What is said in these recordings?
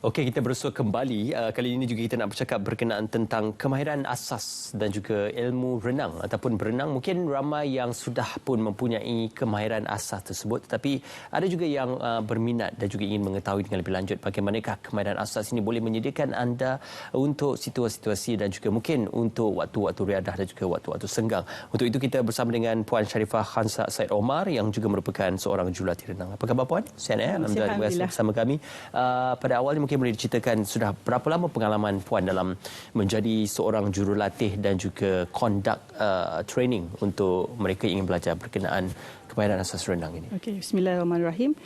Okey, kita bersua kembali. Kali ini juga kita nak bercakap berkenaan tentang kemahiran asas dan juga ilmu renang ataupun berenang. Mungkin ramai yang sudah pun mempunyai kemahiran asas tersebut, tetapi ada juga yang berminat dan juga ingin mengetahui dengan lebih lanjut bagaimanakah kemahiran asas ini boleh menyediakan anda untuk situasi-situasi dan juga mungkin untuk waktu-waktu riadah dan juga waktu-waktu senggang. Untuk itu kita bersama dengan Puan Sharifah Khansa Said Omar yang juga merupakan seorang jurulatih renang. Apa khabar Puan? Sihat ya? Alhamdulillah bersama kami. Pada awalnya mungkin boleh diceritakan sudah berapa lama pengalaman Puan dalam menjadi seorang jurulatih dan juga conduct training untuk mereka yang ingin belajar berkenaan kemahiran asas renang ini? Okey, bismillahirrahmanirrahim.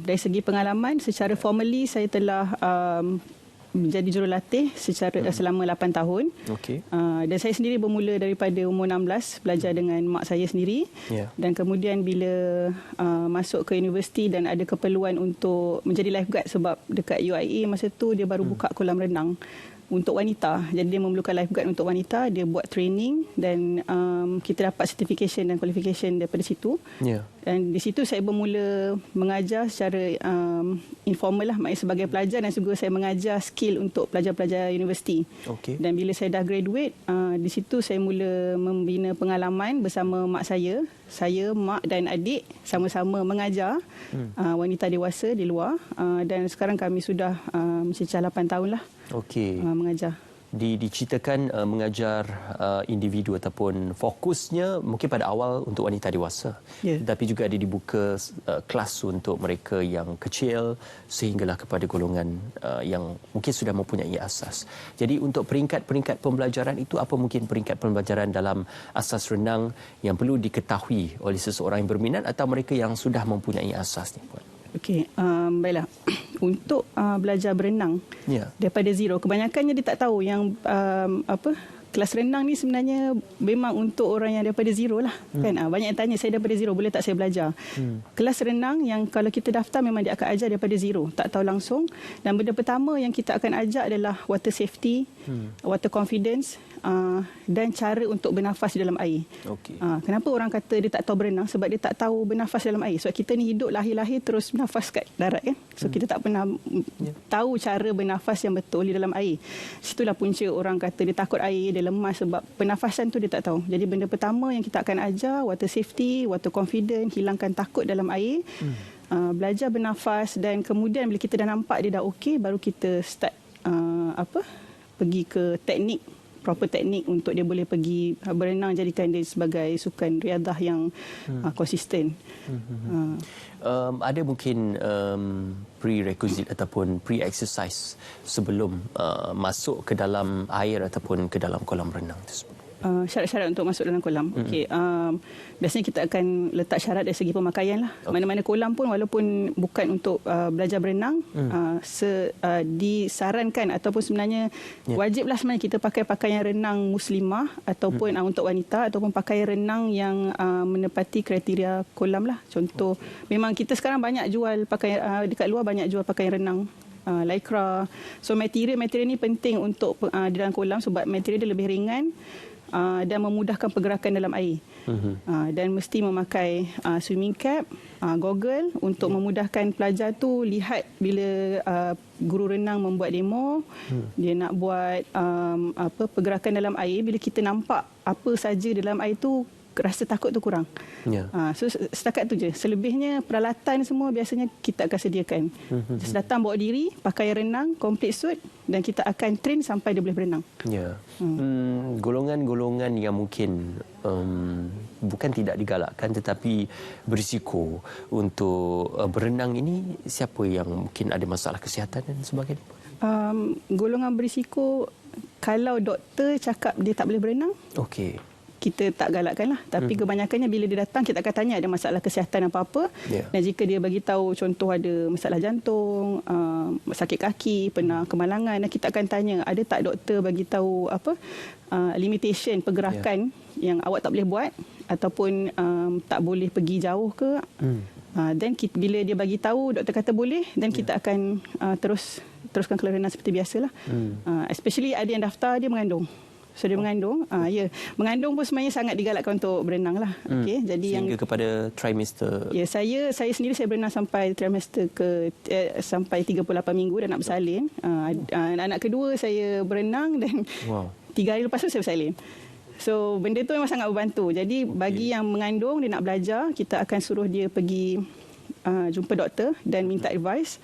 Dari segi pengalaman, secara formally saya telah menjadi jurulatih selama 8 tahun. Okey. Dan saya sendiri bermula daripada umur 16 belajar dengan mak saya sendiri. Yeah. Dan kemudian bila masuk ke universiti dan ada keperluan untuk menjadi lifeguard sebab dekat UIA masa tu dia baru buka kolam renang untuk wanita. Jadi dia memerlukan lifeguard untuk wanita, dia buat training dan kita dapat certification dan qualification daripada situ. Yeah. Dan di situ saya bermula mengajar secara informal lah, maknanya sebagai pelajar, dan juga saya mengajar skill untuk pelajar-pelajar universiti. Okey. Dan bila saya dah graduate, di situ saya mula membina pengalaman bersama mak saya, mak dan adik sama-sama mengajar wanita dewasa di luar. Dan sekarang kami sudah mencecah 8 tahun lah. Okey. Mengajar. Diceritakan mengajar individu ataupun fokusnya mungkin pada awal untuk wanita dewasa. Ya. Tetapi juga ada dibuka kelas untuk mereka yang kecil sehinggalah kepada golongan yang mungkin sudah mempunyai asas. Jadi untuk peringkat-peringkat pembelajaran itu, apa mungkin peringkat pembelajaran dalam asas renang yang perlu diketahui oleh seseorang yang berminat atau mereka yang sudah mempunyai asas ni, Puan? Okey, baiklah. Untuk belajar berenang daripada zero, kebanyakannya dia tak tahu yang kelas renang ni sebenarnya memang untuk orang yang daripada zero lah. Kan? Banyak yang tanya, saya daripada zero, boleh tak saya belajar? Kelas renang yang kalau kita daftar memang dia akan ajar daripada zero, tak tahu langsung. Dan benda pertama yang kita akan ajar adalah water safety, water confidence, dan cara untuk bernafas di dalam air. Okey. Kenapa orang kata dia tak tahu berenang? Sebab dia tak tahu bernafas dalam air. Sebab kita ni hidup lahir-lahir terus bernafas kat darat kan. So kita tak pernah tahu cara bernafas yang betul di dalam air. Situlah punca orang kata dia takut air, dia lemas sebab pernafasan tu dia tak tahu. Jadi benda pertama yang kita akan ajar, water safety, water confidence, hilangkan takut dalam air. Belajar bernafas, dan kemudian bila kita dah nampak dia dah okey, baru kita start pergi ke teknik, proper teknik untuk dia boleh pergi berenang, jadikan dia sebagai sukan riadah yang konsisten. Ada mungkin prerequisite ataupun pre-exercise sebelum masuk ke dalam air ataupun ke dalam kolam renang tersebut? Syarat-syarat untuk masuk dalam kolam. Okey, biasanya kita akan letak syarat dari segi pemakaian lah. Mana-mana kolam pun, walaupun bukan untuk belajar berenang, disarankan ataupun sebenarnya wajiblah sebenarnya kita pakai pakaian renang muslimah ataupun untuk wanita, ataupun pakaian renang yang menepati kriteria kolam lah. Contoh, memang kita sekarang banyak jual pakaian dekat luar, banyak jual pakaian renang. Lycra. So material ni penting untuk di dalam kolam sebab material dia lebih ringan dan memudahkan pergerakan dalam air. Dan mesti memakai swimming cap, goggle untuk memudahkan pelajar tu lihat bila guru renang membuat demo, dia nak buat pergerakan dalam air, bila kita nampak apa saja dalam air tu, rasa takut tu kurang. So setakat tu je. Selebihnya peralatan semua biasanya kita akan sediakan. Just datang bawa diri, pakai renang, complete suit, dan kita akan train sampai dia boleh berenang. Golongan-golongan yang mungkin bukan tidak digalakkan tetapi berisiko untuk berenang ini, siapa yang mungkin ada masalah kesihatan dan sebagainya? Golongan berisiko, kalau doktor cakap dia tak boleh berenang, okey, kita tak galakkan lah. Tapi kebanyakannya bila dia datang, kita akan tanya ada masalah kesihatan apa-apa. Dan jika dia bagi tahu contoh ada masalah jantung, sakit kaki, pernah kemalangan, dan kita akan tanya ada tak doktor bagi tahu limitation pergerakan yang awak tak boleh buat, ataupun tak boleh pergi jauh ke. Dan bila dia bagi tahu, doktor kata boleh, dan kita akan teruskan kelas renang seperti biasalah. Especially ada yang daftar dia mengandung. So dia mengandung. Ya, mengandung pun sebenarnya sangat digalakkan untuk berenang lah. Okey, jadi sehingga kepada trimester. Ya, saya sendiri saya berenang sampai trimester sampai 38 minggu dan nak bersalin. Anak kedua saya berenang dan 3 hari lepas tu saya bersalin. So benda tu memang sangat membantu. Jadi bagi yang mengandung dia nak belajar, kita akan suruh dia pergi jumpa doktor dan minta advice.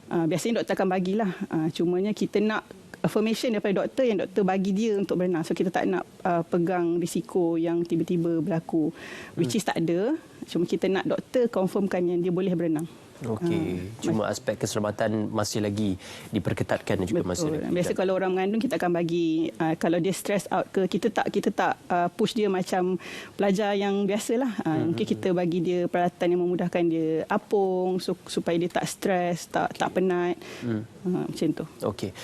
Biasanya doktor akan bagilah. Cumanya kita nak affirmation daripada doktor yang doktor bagi dia untuk berenang. So kita tak nak pegang risiko yang tiba-tiba berlaku, which is tak ada. Cuma kita nak doktor confirmkan yang dia boleh berenang. Okey, cuma aspek keselamatan masih lagi diperketatkan dan juga masih lagi. Biasa kalau orang mengandung kita akan bagi kalau dia stress out ke, kita tak push dia macam pelajar yang biasalah. Mungkin kita bagi dia peralatan yang memudahkan dia apung supaya dia tak stres, tak penat. Macam tu. Okey.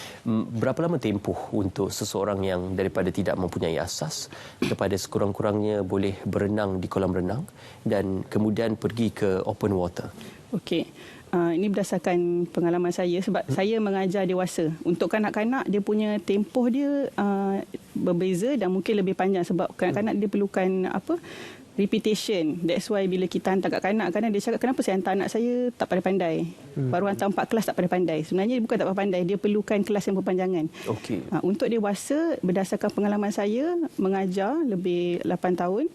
Berapa lama tempoh untuk seseorang yang daripada tidak mempunyai asas kepada sekurang-kurangnya boleh berenang di kolam renang dan kemudian pergi ke open water? Okey. Ini berdasarkan pengalaman saya sebab saya mengajar dewasa. Untuk kanak-kanak dia punya tempoh dia berbeza dan mungkin lebih panjang sebab kanak-kanak dia perlukan repetition. That's why bila kita hantar kat kanak, kadang dia cakap kenapa saya hantar anak saya tak pandai-pandai. Baru hantar 4 kelas tak pandai-pandai. Sebenarnya bukan tak pandai, dia perlukan kelas yang berpanjangan. Okey. Untuk dewasa berdasarkan pengalaman saya mengajar lebih 8 tahun.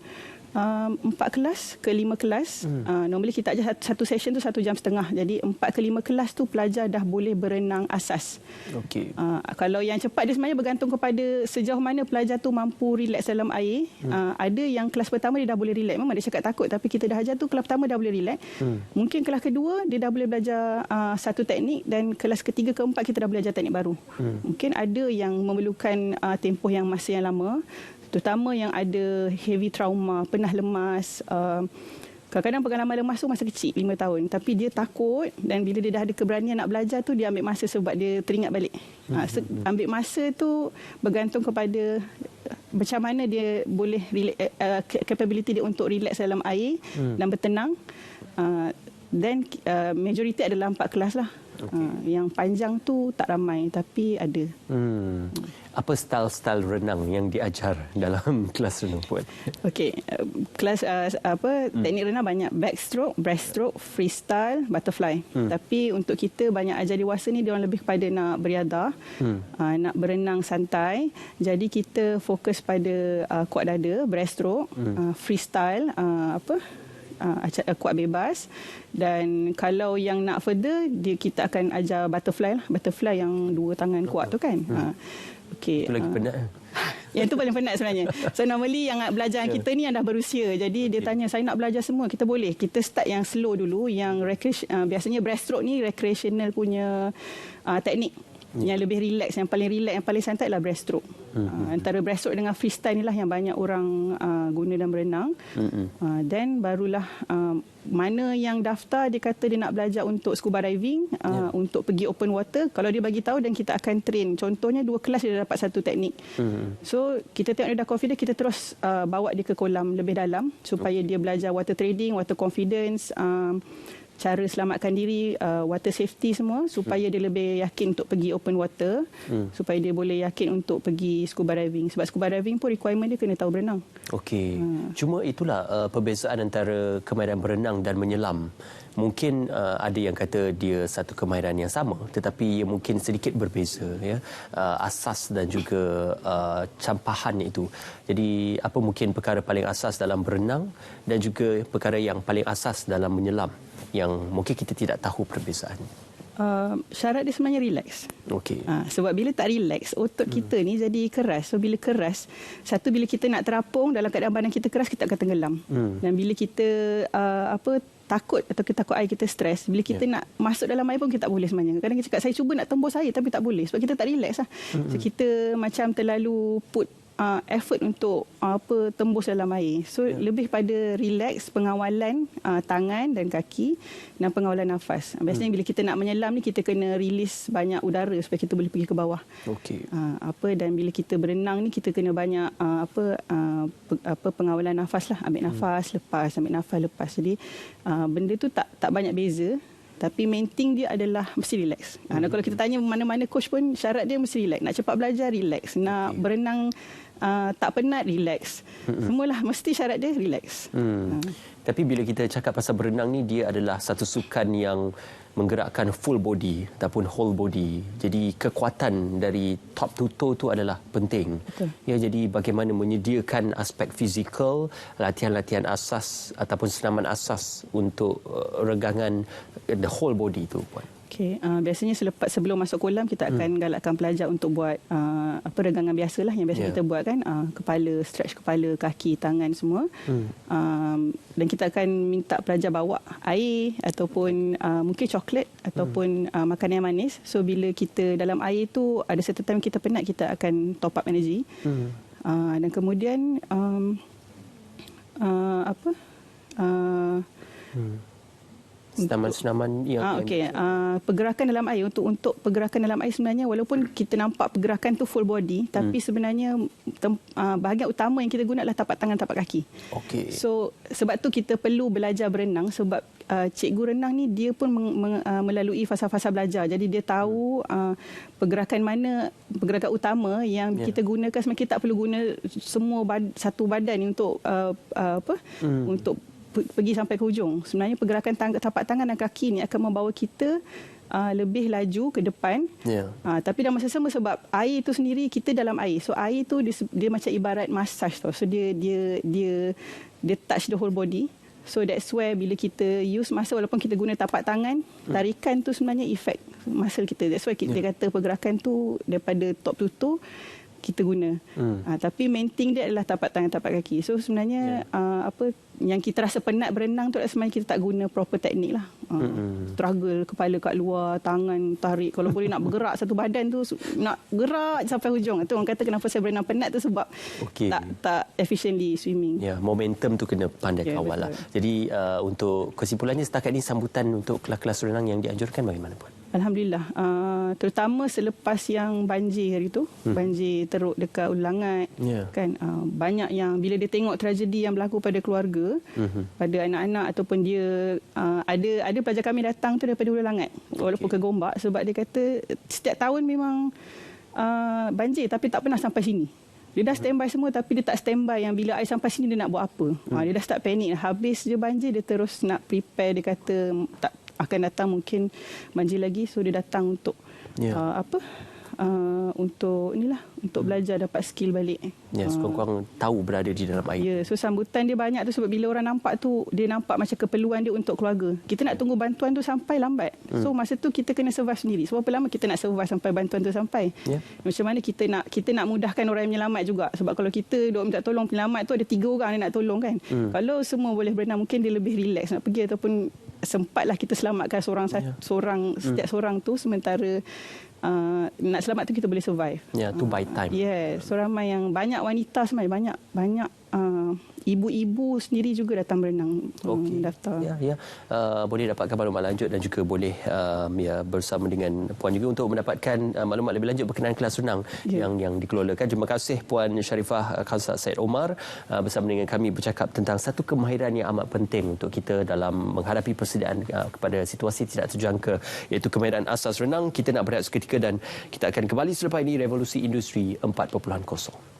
4 kelas ke 5 kelas. Normally kita ajar satu session tu 1.5 jam. Jadi 4 ke 5 kelas tu pelajar dah boleh berenang asas. Okey. Kalau yang cepat dia sebenarnya bergantung kepada sejauh mana pelajar tu mampu relax dalam air. Ada yang kelas pertama dia dah boleh relax. Memang dia cakap takut tapi kita dah ajar tu kelas pertama dah boleh relax. Mungkin kelas kedua dia dah boleh belajar satu teknik dan kelas ketiga keempat kita dah belajar teknik baru. Mungkin ada yang memerlukan tempoh yang masih yang lama. Terutama yang ada heavy trauma, pernah lemas. Kadang-kadang pengalaman lemas tu masa kecil, 5 tahun. Tapi dia takut dan bila dia dah ada keberanian nak belajar tu, dia ambil masa sebab dia teringat balik. Ambil masa tu bergantung kepada macam mana dia boleh, capability dia untuk relax dalam air dan bertenang. Dan majoriti adalah 4 kelas lah. Yang panjang tu tak ramai tapi ada. Apa style-style renang yang diajar dalam kelas renang Puan? Okey, kelas teknik renang banyak, backstroke, breaststroke, freestyle, butterfly. Tapi untuk kita banyak ajar dewasa ni dia orang lebih kepada nak beriadah, nak berenang santai. Jadi kita fokus pada kuat dada, breaststroke, freestyle, kuat bebas, dan kalau yang nak further kita akan ajar butterfly yang 2 tangan kuat tu kan. Okey. Itu lagi penat. Yang tu paling penat sebenarnya. So normally yang belajar kita ni yang dah berusia. Jadi dia tanya saya nak belajar semua. Kita boleh. Kita start yang slow dulu, yang biasanya breaststroke ni recreational punya teknik. Yang lebih relax, yang paling santai adalah breaststroke. Antara breaststroke dengan freestyle inilah yang banyak orang guna dalam berenang. Dan barulah mana yang daftar dia kata dia nak belajar untuk scuba diving, untuk pergi open water, kalau dia bagi tahu dan kita akan train. Contohnya 2 kelas dia dah dapat satu teknik. So kita tengok dia dah confident, kita terus bawa dia ke kolam lebih dalam supaya dia belajar water trading, water confidence, cara selamatkan diri, water safety semua supaya dia lebih yakin untuk pergi open water, supaya dia boleh yakin untuk pergi scuba diving. Sebab scuba diving pun requirement dia kena tahu berenang. Okey. Cuma itulah perbezaan antara kemahiran berenang dan menyelam. Mungkin ada yang kata dia satu kemahiran yang sama tetapi ia mungkin sedikit berbeza ya. Asas dan juga campahan itu. Jadi apa mungkin perkara paling asas dalam berenang dan juga perkara yang paling asas dalam menyelam yang mungkin kita tidak tahu perbezaan? Syarat dia sebenarnya relax. Okey. Sebab bila tak relax, otot kita ni jadi keras. So bila keras, satu bila kita nak terapung dalam keadaan badan kita keras, kita akan tenggelam. Dan bila kita takut atau kita takut air, kita stres. Bila kita nak masuk dalam air pun kita tak boleh sebenarnya. Kadang kita cakap saya cuba nak tembus air tapi tak boleh sebab kita tak relax lah. So kita macam terlalu put effort untuk tembus dalam air. So lebih pada relax, pengawalan tangan dan kaki dan pengawalan nafas. Biasanya bila kita nak menyelam ni kita kena release banyak udara supaya kita boleh pergi ke bawah. Okey. Dan bila kita berenang ni kita kena banyak pengawalan nafas lah. Ambil nafas lepas, ambil nafas lepas. Jadi benda tu tak banyak beza. Tapi main thing dia adalah mesti relax. Dan kalau kita tanya mana-mana coach pun syarat dia mesti relax. Nak cepat belajar, relax. Nak berenang tak penat, relax. Semualah mesti syarat dia relax. Tapi bila kita cakap pasal berenang ni, dia adalah satu sukan yang menggerakkan full body ataupun whole body. Jadi kekuatan dari top to toe tu adalah penting. Betul. Ya, jadi bagaimana menyediakan aspek fizikal, latihan-latihan asas ataupun senaman asas untuk regangan the whole body tu, Puan. Okey, biasanya sebelum masuk kolam kita akan galakkan pelajar untuk buat regangan biasalah yang biasa kita buat kan, kepala, stretch kepala, kaki, tangan semua. Dan kita akan minta pelajar bawa air ataupun mungkin coklat ataupun makanan yang manis. So bila kita dalam air tu ada certain time kita penat, kita akan top up energy. Dan kemudian senaman-senaman yang pergerakan dalam air, untuk pergerakan dalam air sebenarnya walaupun kita nampak pergerakan tu full body, tapi sebenarnya bahagian utama yang kita guna adalah tapak tangan, tapak kaki. Okey. So sebab tu kita perlu belajar berenang, sebab cikgu renang ni dia pun melalui fasa-fasa belajar. Jadi dia tahu pergerakan mana, pergerakan utama yang kita gunakan. Sebenarnya kita tak perlu guna semua satu badan ni untuk untuk pergi sampai ke hujung. Sebenarnya pergerakan tapak tangan dan kaki ni akan membawa kita lebih laju ke depan. Tapi dalam masa sama, sebab air itu sendiri, kita dalam air. So air tu dia macam ibarat massage tau. So dia touch the whole body. So that's where bila kita use muscle, walaupun kita guna tapak tangan, tarikan tu sebenarnya effect muscle kita. That's why kita kata pergerakan tu daripada top to toe kita guna. Tapi main thing dia adalah tapak tangan, tapak kaki. So sebenarnya yang kita rasa penat berenang tu sebenarnya kita tak guna proper teknik lah. Struggle kepala kat luar, tangan tarik. Kalau boleh nak bergerak satu badan tu, nak gerak sampai hujung. Itu orang kata kenapa saya berenang penat tu, sebab tak efficiently swimming. Ya, momentum tu kena pandai kawal lah. Jadi untuk kesimpulannya setakat ini, sambutan untuk kelas-kelas renang yang dianjurkan bagaimana, Puan? Alhamdulillah, terutama selepas yang banjir hari tu, banjir teruk dekat Ulangat, kan, banyak yang bila dia tengok tragedi yang berlaku pada keluarga, pada anak-anak, ataupun dia ada pelajar kami datang tu daripada Ulangat, walaupun ke Gombak, sebab dia kata setiap tahun memang banjir tapi tak pernah sampai sini. Dia dah standby semua, tapi dia tak standby yang bila air sampai sini dia nak buat apa. Dia dah start panik. Habis je banjir, dia terus nak prepare. Dia kata tak akan datang mungkin banjir lagi, so dia datang untuk untuk inilah, untuk belajar dapat skill balik. Ya, sekurang-kurang tahu berada di dalam air. Ya, so sambutan dia banyak tu, sebab bila orang nampak tu, dia nampak macam keperluan dia untuk keluarga. Kita nak tunggu bantuan tu sampai lambat. So masa tu kita kena survive sendiri. So berapa lama kita nak survive sampai bantuan tu sampai? Macam mana kita nak mudahkan orang yang menyelamat juga. Sebab kalau kita duk minta tolong penyelamat tu, ada 3 orang yang nak tolong kan. Kalau semua boleh berenang, mungkin dia lebih relax nak pergi, ataupun sempatlah kita selamatkan setiap seorang tu, sementara nak selamat tu kita boleh survive. Ya, tu by time. So ramai yang, banyak wanita sebenarnya, banyak ibu-ibu sendiri juga datang berenang. Daftar. Boleh dapatkan maklumat lanjut dan juga boleh bersama dengan Puan juga untuk mendapatkan maklumat lebih lanjut berkenaan kelas renang yang dikelolakan. Terima kasih Puan Sharifah Khalsat Said Omar bersama dengan kami bercakap tentang satu kemahiran yang amat penting untuk kita dalam menghadapi persediaan kepada situasi tidak terjangka, iaitu kemahiran asas renang. Kita nak berehat seketika dan kita akan kembali selepas ini Revolusi Industri 4.0.